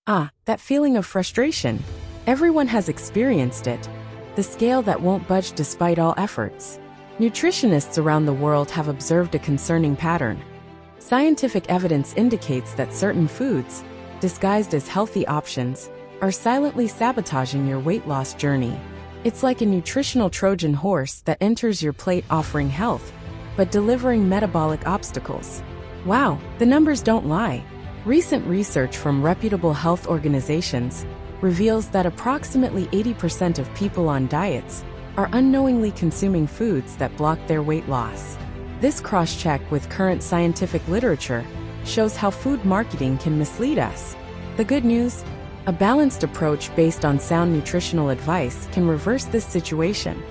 Ah, that feeling of frustration. Everyone has experienced it. The scale that won't budge despite all efforts. Nutritionists around the world have observed a concerning pattern. Scientific evidence indicates that certain foods, disguised as healthy options, are silently sabotaging your weight loss journey. It's like a nutritional Trojan horse that enters your plate offering health, but delivering metabolic obstacles. Wow, the numbers don't lie. Recent research from reputable health organizations reveals that approximately 80% of people on diets are unknowingly consuming foods that block their weight loss. This cross-check with current scientific literature shows how food marketing can mislead us. The good news? A balanced approach based on sound nutritional advice can reverse this situation,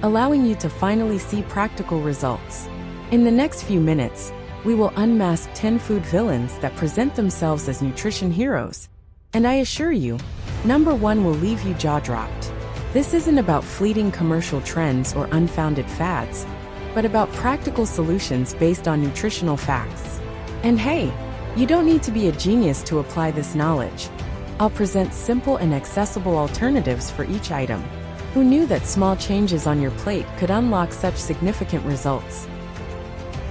allowing you to finally see practical results. In the next few minutes, we will unmask 10 food villains that present themselves as nutrition heroes. And I assure you, number 1 will leave you jaw-dropped. This isn't about fleeting commercial trends or unfounded fads, but about practical solutions based on nutritional facts. And hey, you don't need to be a genius to apply this knowledge. I'll present simple and accessible alternatives for each item. Who knew that small changes on your plate could unlock such significant results?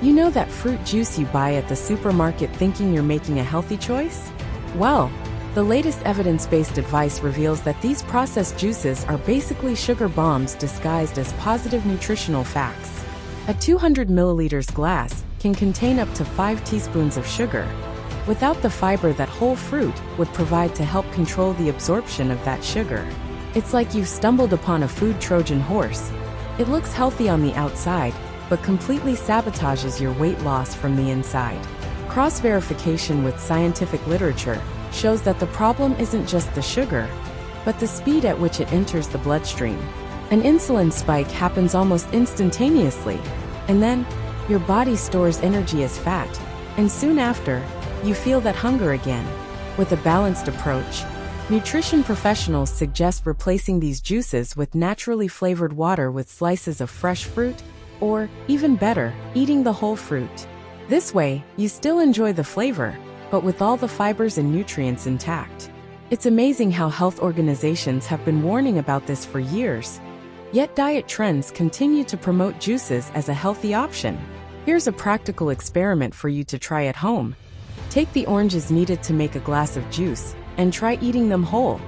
You know that fruit juice you buy at the supermarket thinking you're making a healthy choice? Well, the latest evidence-based advice reveals that these processed juices are basically sugar bombs disguised as positive nutritional facts. A 200 milliliters glass can contain up to 5 teaspoons of sugar, without the fiber that whole fruit would provide to help control the absorption of that sugar. It's like you've stumbled upon a food Trojan horse. It looks healthy on the outside, but completely sabotages your weight loss from the inside. Cross-verification with scientific literature shows that the problem isn't just the sugar, but the speed at which it enters the bloodstream. An insulin spike happens almost instantaneously, and then your body stores energy as fat, and soon after, you feel that hunger again. With a balanced approach, nutrition professionals suggest replacing these juices with naturally flavored water with slices of fresh fruit, or, even better, eating the whole fruit. This way, you still enjoy the flavor, but with all the fibers and nutrients intact. It's amazing how health organizations have been warning about this for years, yet diet trends continue to promote juices as a healthy option. Here's a practical experiment for you to try at home. Take the oranges needed to make a glass of juice, and try eating them whole.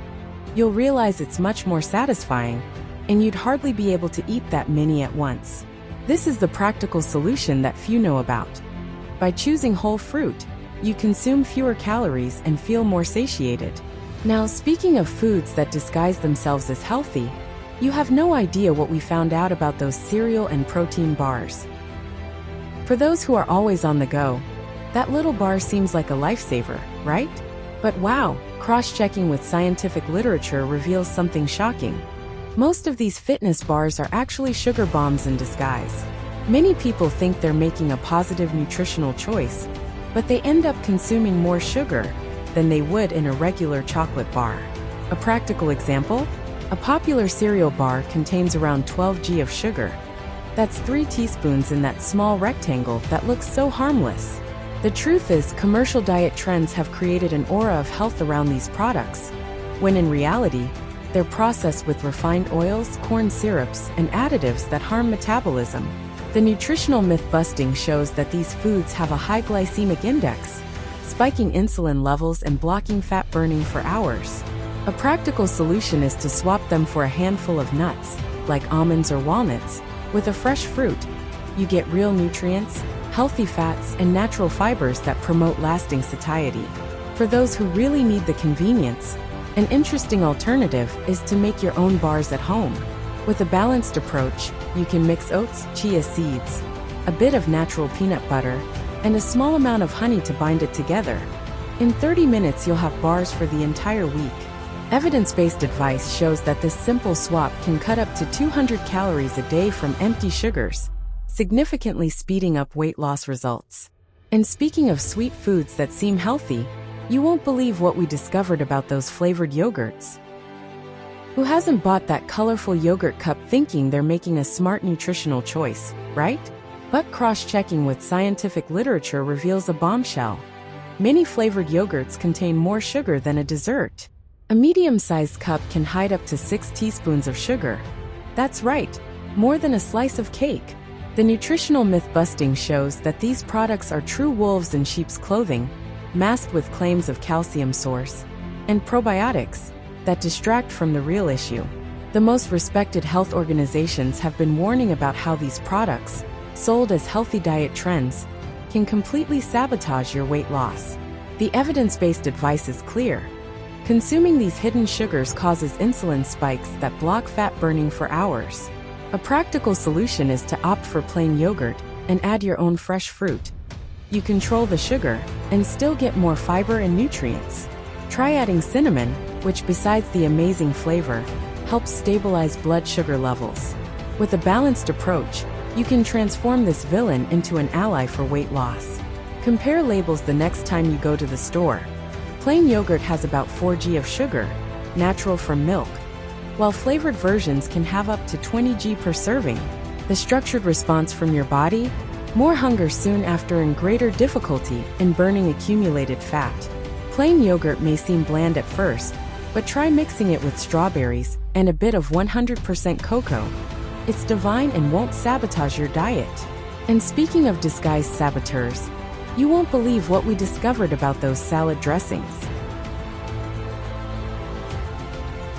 You'll realize it's much more satisfying, and you'd hardly be able to eat that many at once. This is the practical solution that few know about. By choosing whole fruit, you consume fewer calories and feel more satiated. Now, speaking of foods that disguise themselves as healthy, you have no idea what we found out about those cereal and protein bars. For those who are always on the go, that little bar seems like a lifesaver, right? But wow, cross-checking with scientific literature reveals something shocking. Most of these fitness bars are actually sugar bombs in disguise. Many people think they're making a positive nutritional choice, but they end up consuming more sugar than they would in a regular chocolate bar. A practical example? A popular cereal bar contains around 12 g of sugar. That's 3 teaspoons in that small rectangle that looks so harmless. The truth is, commercial diet trends have created an aura of health around these products, when in reality, they're processed with refined oils, corn syrups, and additives that harm metabolism. The nutritional myth-busting shows that these foods have a high glycemic index, spiking insulin levels and blocking fat burning for hours. A practical solution is to swap them for a handful of nuts, like almonds or walnuts. With a fresh fruit, you get real nutrients, healthy fats, and natural fibers that promote lasting satiety. For those who really need the convenience, an interesting alternative is to make your own bars at home. With a balanced approach, you can mix oats, chia seeds, a bit of natural peanut butter, and a small amount of honey to bind it together. In 30 minutes you'll have bars for the entire week. Evidence-based advice shows that this simple swap can cut up to 200 calories a day from empty sugars, significantly speeding up weight loss results. And speaking of sweet foods that seem healthy, you won't believe what we discovered about those flavored yogurts. Who hasn't bought that colorful yogurt cup thinking they're making a smart nutritional choice, right? But cross-checking with scientific literature reveals a bombshell. Many flavored yogurts contain more sugar than a dessert. A medium-sized cup can hide up to 6 teaspoons of sugar. That's right, more than a slice of cake. The nutritional myth-busting shows that these products are true wolves in sheep's clothing, masked with claims of calcium source and probiotics that distract from the real issue. The most respected health organizations have been warning about how these products, sold as healthy diet trends, can completely sabotage your weight loss. The evidence-based advice is clear. Consuming these hidden sugars causes insulin spikes that block fat burning for hours. A practical solution is to opt for plain yogurt and add your own fresh fruit. You control the sugar and still get more fiber and nutrients. Try adding cinnamon, which besides the amazing flavor, helps stabilize blood sugar levels. With a balanced approach, you can transform this villain into an ally for weight loss. Compare labels the next time you go to the store. Plain yogurt has about 4 g of sugar, natural from milk, while flavored versions can have up to 20 g per serving. The structured response from your body? More hunger soon after and greater difficulty in burning accumulated fat. Plain yogurt may seem bland at first, but try mixing it with strawberries and a bit of 100% cocoa. It's divine and won't sabotage your diet. And speaking of disguised saboteurs, you won't believe what we discovered about those salad dressings.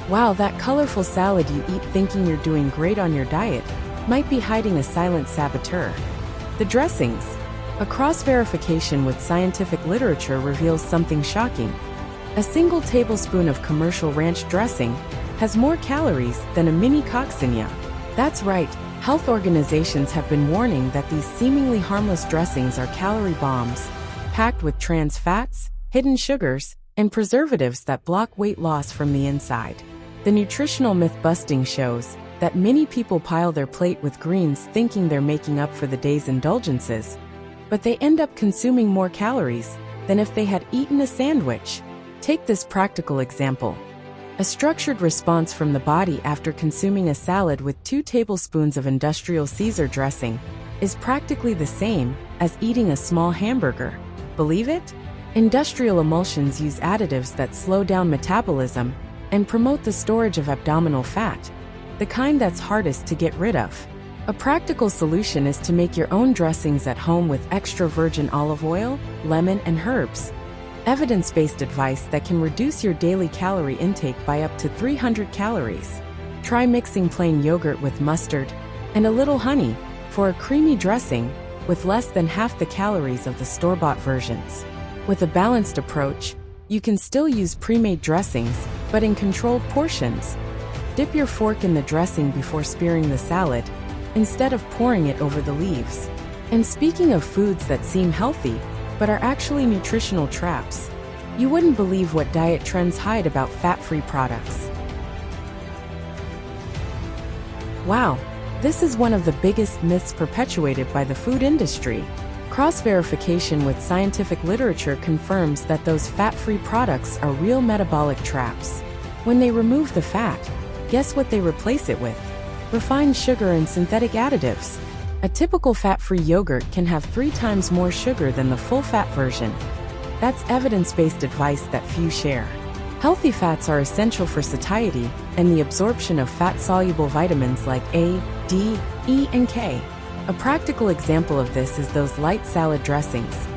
Wow, that colorful salad you eat thinking you're doing great on your diet might be hiding a silent saboteur. The dressings. A cross-verification with scientific literature reveals something shocking. A single tablespoon of commercial ranch dressing has more calories than a mini coccinelle. That's right, health organizations have been warning that these seemingly harmless dressings are calorie bombs, packed with trans fats, hidden sugars, and preservatives that block weight loss from the inside. The nutritional myth-busting shows that many people pile their plate with greens thinking they're making up for the day's indulgences, but they end up consuming more calories than if they had eaten a sandwich. Take this practical example. A structured response from the body after consuming a salad with 2 tablespoons of industrial Caesar dressing is practically the same as eating a small hamburger. Believe it? Industrial emulsions use additives that slow down metabolism and promote the storage of abdominal fat, the kind that's hardest to get rid of. A practical solution is to make your own dressings at home with extra virgin olive oil, lemon, and herbs. Evidence-based advice that can reduce your daily calorie intake by up to 300 calories. Try mixing plain yogurt with mustard and a little honey for a creamy dressing with less than half the calories of the store-bought versions. With a balanced approach, you can still use pre-made dressings, but in controlled portions. Dip your fork in the dressing before spearing the salad, instead of pouring it over the leaves. And speaking of foods that seem healthy, but are actually nutritional traps, you wouldn't believe what diet trends hide about fat-free products. Wow, this is one of the biggest myths perpetuated by the food industry. Cross-verification with scientific literature confirms that those fat-free products are real metabolic traps. When they remove the fat, guess what they replace it with? Refined sugar and synthetic additives. A typical fat-free yogurt can have 3 times more sugar than the full-fat version. That's evidence-based advice that few share. Healthy fats are essential for satiety and the absorption of fat-soluble vitamins like A, D, E, and K. A practical example of this is those light salad dressings.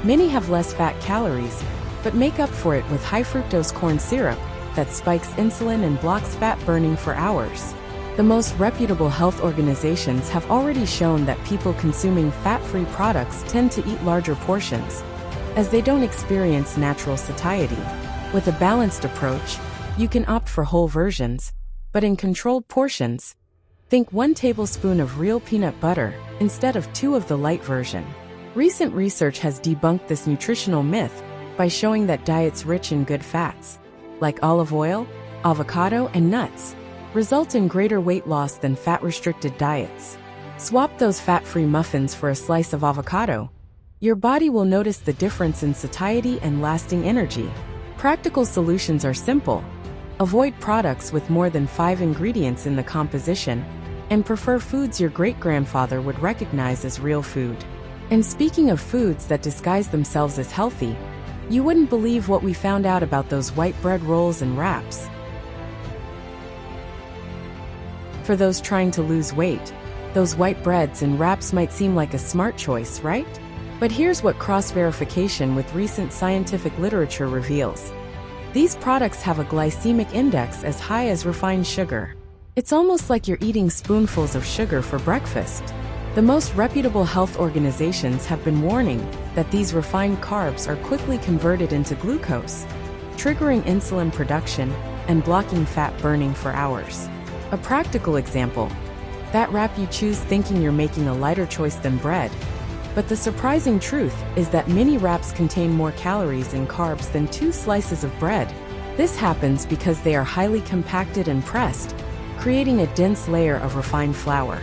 Many have less fat calories, but make up for it with high-fructose corn syrup that spikes insulin and blocks fat burning for hours. The most reputable health organizations have already shown that people consuming fat-free products tend to eat larger portions, as they don't experience natural satiety. With a balanced approach, you can opt for whole versions, but in controlled portions. Think 1 tablespoon of real peanut butter instead of 2 of the light version. Recent research has debunked this nutritional myth by showing that diets rich in good fats, like olive oil, avocado, and nuts, result in greater weight loss than fat-restricted diets. Swap those fat-free muffins for a slice of avocado. Your body will notice the difference in satiety and lasting energy. Practical solutions are simple. Avoid products with more than 5 ingredients in the composition, and prefer foods your great-grandfather would recognize as real food. And speaking of foods that disguise themselves as healthy, You wouldn't believe what we found out about those white bread rolls and wraps. For those trying to lose weight, those white breads and wraps might seem like a smart choice, right? But here's what cross-verification with recent scientific literature reveals. These products have a glycemic index as high as refined sugar. It's almost like you're eating spoonfuls of sugar for breakfast. The most reputable health organizations have been warning that these refined carbs are quickly converted into glucose, triggering insulin production and blocking fat burning for hours. A practical example: that wrap you choose thinking you're making a lighter choice than bread. But the surprising truth is that many wraps contain more calories and carbs than 2 slices of bread. This happens because they are highly compacted and pressed, creating a dense layer of refined flour.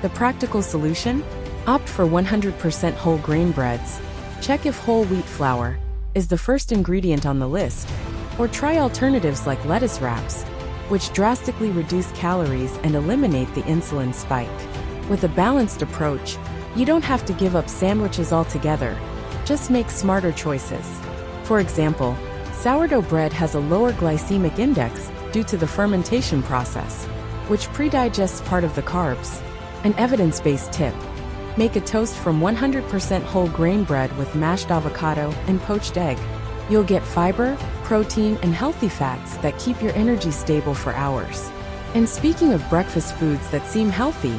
The practical solution? Opt for 100% whole grain breads. Check if whole wheat flour is the first ingredient on the list, or try alternatives like lettuce wraps, which drastically reduce calories and eliminate the insulin spike. With a balanced approach, you don't have to give up sandwiches altogether. Just make smarter choices. For example, sourdough bread has a lower glycemic index due to the fermentation process, which predigests part of the carbs. An evidence-based tip: make a toast from 100% whole grain bread with mashed avocado and poached egg. You'll get fiber, protein, and healthy fats that keep your energy stable for hours. And speaking of breakfast foods that seem healthy,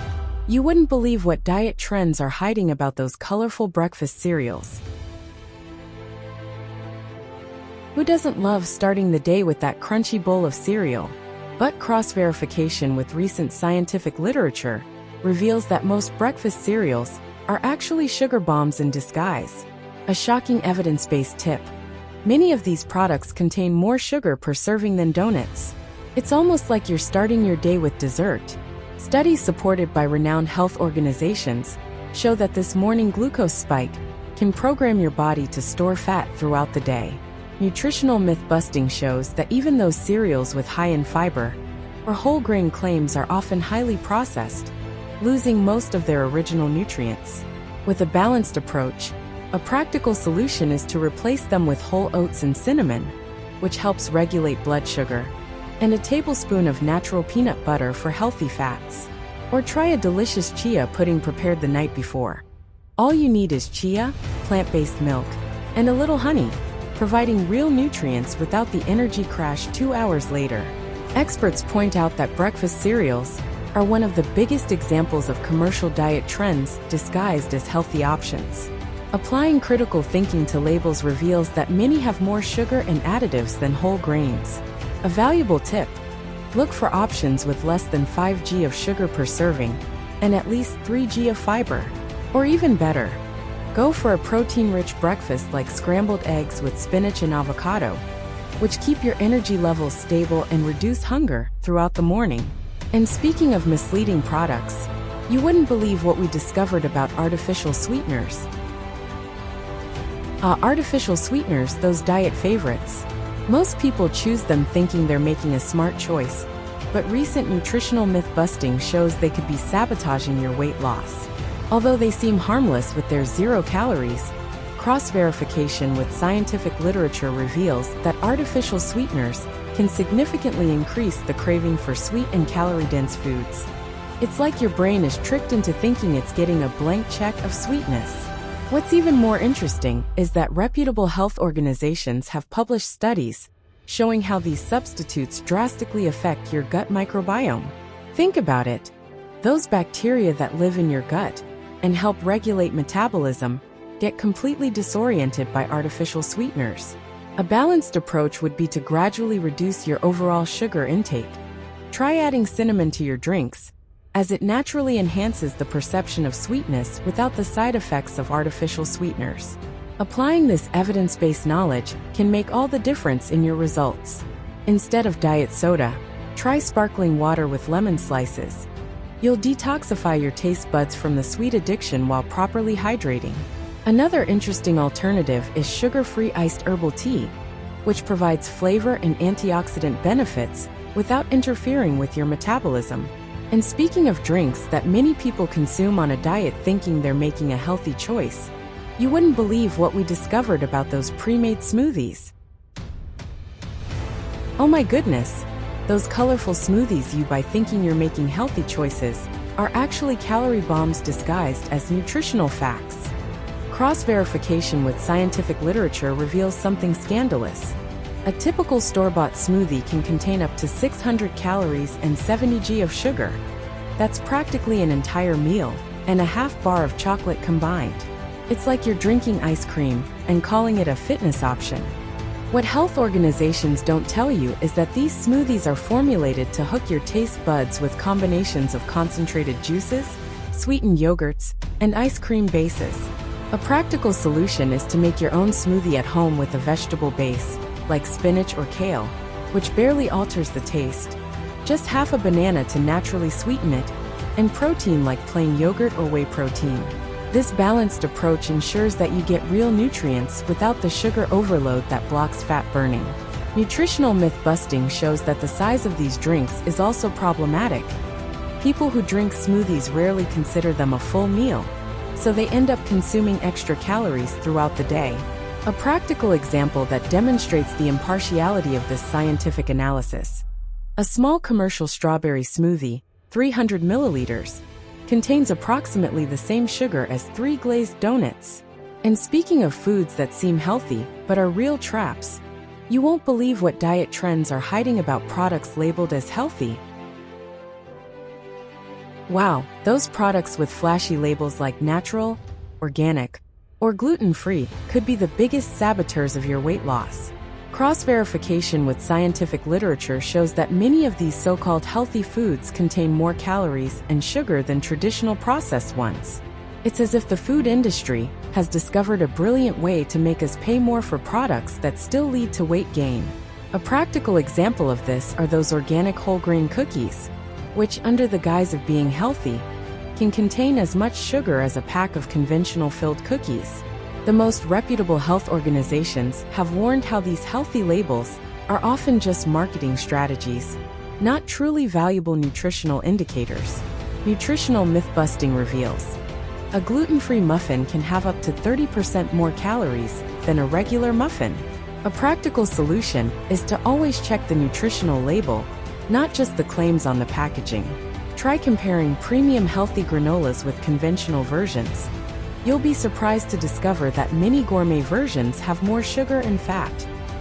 you wouldn't believe what diet trends are hiding about those colorful breakfast cereals. Who doesn't love starting the day with that crunchy bowl of cereal? But cross-verification with recent scientific literature reveals that most breakfast cereals are actually sugar bombs in disguise. A shocking evidence-based tip: many of these products contain more sugar per serving than donuts. It's almost like you're starting your day with dessert. Studies supported by renowned health organizations show that this morning glucose spike can program your body to store fat throughout the day. Nutritional myth-busting shows that even those cereals with high in fiber or whole grain claims are often highly processed, losing most of their original nutrients. With a balanced approach, a practical solution is to replace them with whole oats and cinnamon, which helps regulate blood sugar, and a tablespoon of natural peanut butter for healthy fats. Or try a delicious chia pudding prepared the night before. All you need is chia, plant-based milk, and a little honey, providing real nutrients without the energy crash 2 hours later. Experts point out that breakfast cereals are one of the biggest examples of commercial diet trends disguised as healthy options. Applying critical thinking to labels reveals that many have more sugar and additives than whole grains. A valuable tip: look for options with less than 5 g of sugar per serving and at least 3 g of fiber. Or even better, go for a protein-rich breakfast like scrambled eggs with spinach and avocado, which keep your energy levels stable and reduce hunger throughout the morning. And speaking of misleading products, you wouldn't believe what we discovered about artificial sweeteners. Artificial sweeteners, those diet favorites. Most people choose them thinking they're making a smart choice, but recent nutritional myth-busting shows they could be sabotaging your weight loss. Although they seem harmless with their 0 calories, cross-verification with scientific literature reveals that artificial sweeteners can significantly increase the craving for sweet and calorie-dense foods. It's like your brain is tricked into thinking it's getting a blank check of sweetness. What's even more interesting is that reputable health organizations have published studies showing how these substitutes drastically affect your gut microbiome. Think about it. Those bacteria that live in your gut and help regulate metabolism get completely disoriented by artificial sweeteners. A balanced approach would be to gradually reduce your overall sugar intake. Try adding cinnamon to your drinks, as it naturally enhances the perception of sweetness without the side effects of artificial sweeteners. Applying this evidence-based knowledge can make all the difference in your results. Instead of diet soda, try sparkling water with lemon slices. You'll detoxify your taste buds from the sweet addiction while properly hydrating. Another interesting alternative is sugar-free iced herbal tea, which provides flavor and antioxidant benefits without interfering with your metabolism. And speaking of drinks that many people consume on a diet thinking they're making a healthy choice, You wouldn't believe what we discovered about those pre-made smoothies. Oh my goodness! Those colorful smoothies you buy thinking you're making healthy choices are actually calorie bombs disguised as nutritional facts. Cross-verification with scientific literature reveals something scandalous. A typical store-bought smoothie can contain up to 600 calories and 70 g of sugar. That's practically an entire meal and a half bar of chocolate combined. It's like you're drinking ice cream and calling it a fitness option. What health organizations don't tell you is that these smoothies are formulated to hook your taste buds with combinations of concentrated juices, sweetened yogurts, and ice cream bases. A practical solution is to make your own smoothie at home with a vegetable base, like spinach or kale, which barely alters the taste. Just half a banana to naturally sweeten it, and protein like plain yogurt or whey protein. This balanced approach ensures that you get real nutrients without the sugar overload that blocks fat burning. Nutritional myth-busting shows that the size of these drinks is also problematic. People who drink smoothies rarely consider them a full meal, so they end up consuming extra calories throughout the day. A practical example that demonstrates the impartiality of this scientific analysis. A small commercial strawberry smoothie, 300 milliliters, contains approximately the same sugar as 3 glazed donuts. And speaking of foods that seem healthy but are real traps, you won't believe what diet trends are hiding about products labeled as healthy. Wow, those products with flashy labels like natural, organic, or gluten-free could be the biggest saboteurs of your weight loss. Cross-verification with scientific literature shows that many of these so-called healthy foods contain more calories and sugar than traditional processed ones. It's as if the food industry has discovered a brilliant way to make us pay more for products that still lead to weight gain. A practical example of this are those organic whole grain cookies, which, under the guise of being healthy, can contain as much sugar as a pack of conventional filled cookies. The most reputable health organizations have warned how these healthy labels are often just marketing strategies, not truly valuable nutritional indicators. Nutritional myth-busting reveals a gluten-free muffin can have up to 30% more calories than a regular muffin. A practical solution is to always check the nutritional label, not just the claims on the packaging. Try comparing premium healthy granolas with conventional versions. You'll be surprised to discover that many gourmet versions have more sugar and fat.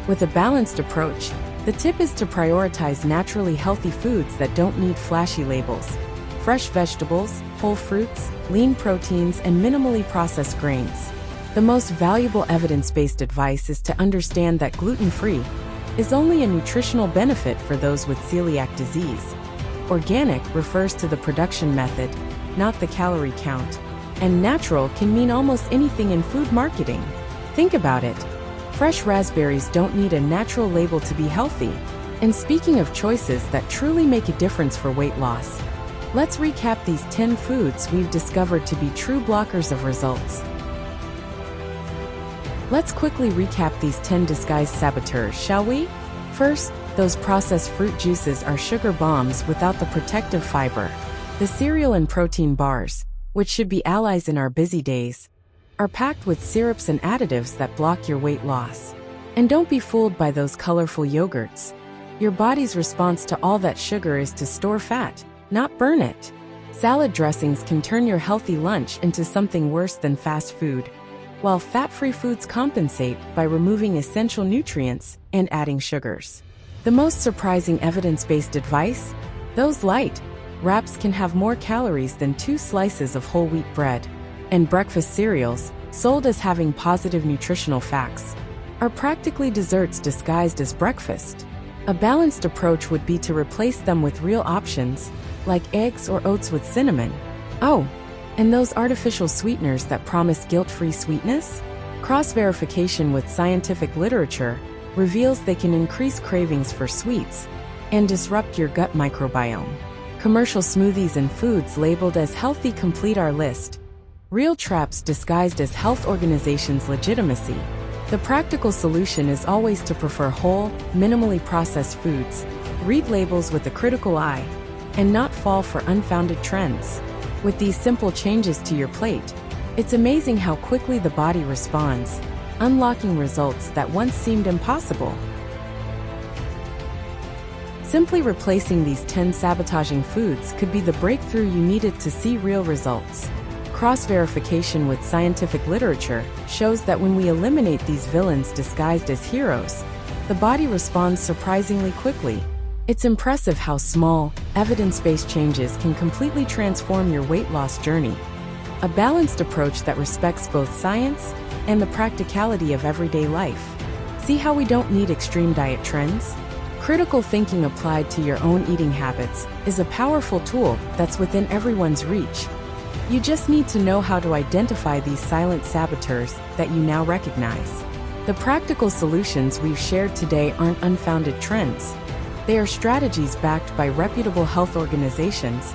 With a balanced approach, the tip is to prioritize naturally healthy foods that don't need flashy labels. Fresh vegetables, whole fruits, lean proteins, and minimally processed grains. The most valuable evidence-based advice is to understand that gluten-free is only a nutritional benefit for those with celiac disease. Organic refers to the production method, not the calorie count. And natural can mean almost anything in food marketing. Think about it. Fresh raspberries don't need a natural label to be healthy. And speaking of choices that truly make a difference for weight loss, let's recap these 10 foods we've discovered to be true blockers of results. Let's quickly recap these 10 disguised saboteurs, shall we? First, those processed fruit juices are sugar bombs without the protective fiber. The cereal and protein bars, which should be allies in our busy days, are packed with syrups and additives that block your weight loss. And don't be fooled by those colorful yogurts. Your body's response to all that sugar is to store fat, not burn it. Salad dressings can turn your healthy lunch into something worse than fast food, while fat-free foods compensate by removing essential nutrients and adding sugars. The most surprising evidence-based advice? Those light wraps can have more calories than 2 slices of whole wheat bread. And breakfast cereals, sold as having positive nutritional facts, are practically desserts disguised as breakfast. A balanced approach would be to replace them with real options, like eggs or oats with cinnamon. Oh, and those artificial sweeteners that promise guilt-free sweetness? Cross-verification with scientific literature reveals they can increase cravings for sweets and disrupt your gut microbiome. Commercial smoothies and foods labeled as healthy complete our list. Real traps disguised as health organizations' legitimacy. The practical solution is always to prefer whole, minimally processed foods, read labels with a critical eye, and not fall for unfounded trends. With these simple changes to your plate, It's amazing how quickly the body responds, unlocking results that once seemed impossible. Simply replacing these 10 sabotaging foods could be the breakthrough you needed to see real results. Cross-verification with scientific literature shows that when we eliminate these villains disguised as heroes, the body responds surprisingly quickly. It's impressive how small, evidence-based changes can completely transform your weight loss journey. A balanced approach that respects both science and the practicality of everyday life. See how we don't need extreme diet trends? Critical thinking applied to your own eating habits is a powerful tool that's within everyone's reach. You just need to know how to identify these silent saboteurs that you now recognize. The practical solutions we've shared today aren't unfounded trends. They are strategies backed by reputable health organizations,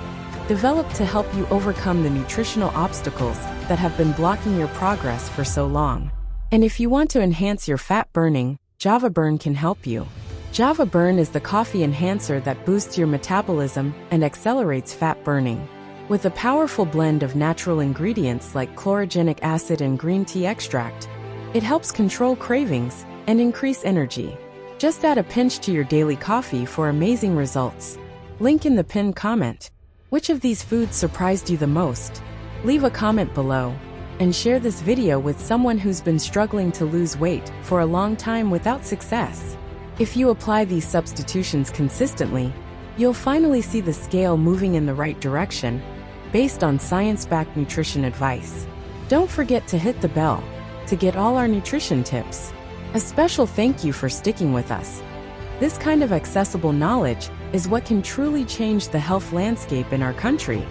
developed to help you overcome the nutritional obstacles that have been blocking your progress for so long. And if you want to enhance your fat burning, Java Burn can help you. Java Burn is the coffee enhancer that boosts your metabolism and accelerates fat burning. With a powerful blend of natural ingredients like chlorogenic acid and green tea extract, it helps control cravings and increase energy. Just add a pinch to your daily coffee for amazing results. Link in the pinned comment. Which of these foods surprised you the most? Leave a comment below and share this video with someone who's been struggling to lose weight for a long time without success. If you apply these substitutions consistently, you'll finally see the scale moving in the right direction, based on science-backed nutrition advice. Don't forget to hit the bell to get all our nutrition tips. A special thank you for sticking with us. This kind of accessible knowledge is what can truly change the health landscape in our country.